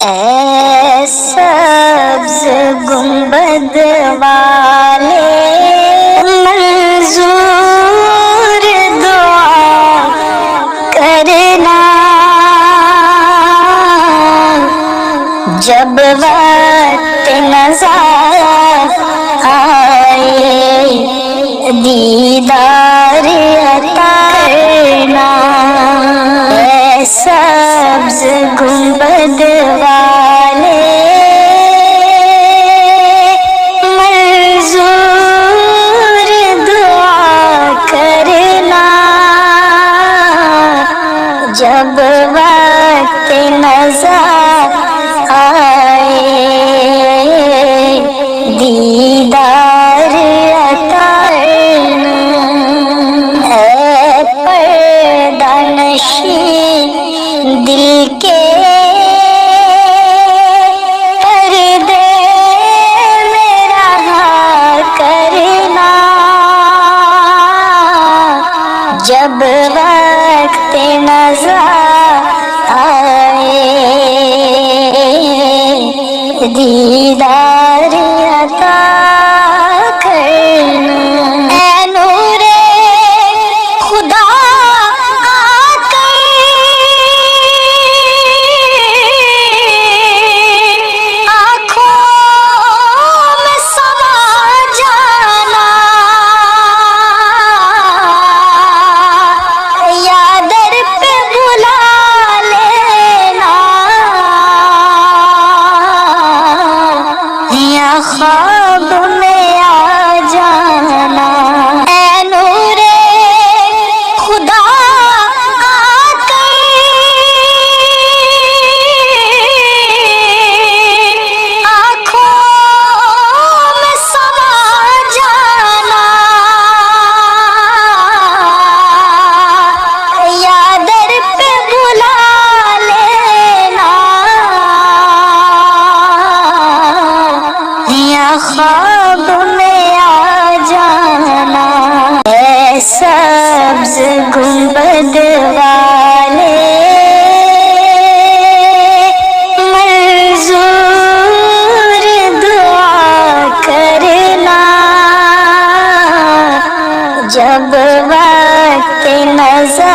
اے سبز گنبد والے منظور دعا کرنا، جب وقت نظر آئے دیدار عطا کرنا۔ اے سبز گنبد والے منظور دعا کرنا، جب وقت نظر آئے دیدار عطا کرنا۔ اے پردہ نشین دل کے پردے میں رہا کرنا، جب وقت نظر آئے دیدار عطا کرنا۔ اے نور خدا آ کر آنکھوں میں سما جانا، یا در پہ بلا لینا، یا خواب میں آ جانا۔ اے نور خدا آ کر آنکھوں میں سما جانا، یا در پہ بلا لینا، یا خواب میں آ جانا۔ اے سبز گنبد والے منظور دعا کرنا، جب وقت نظر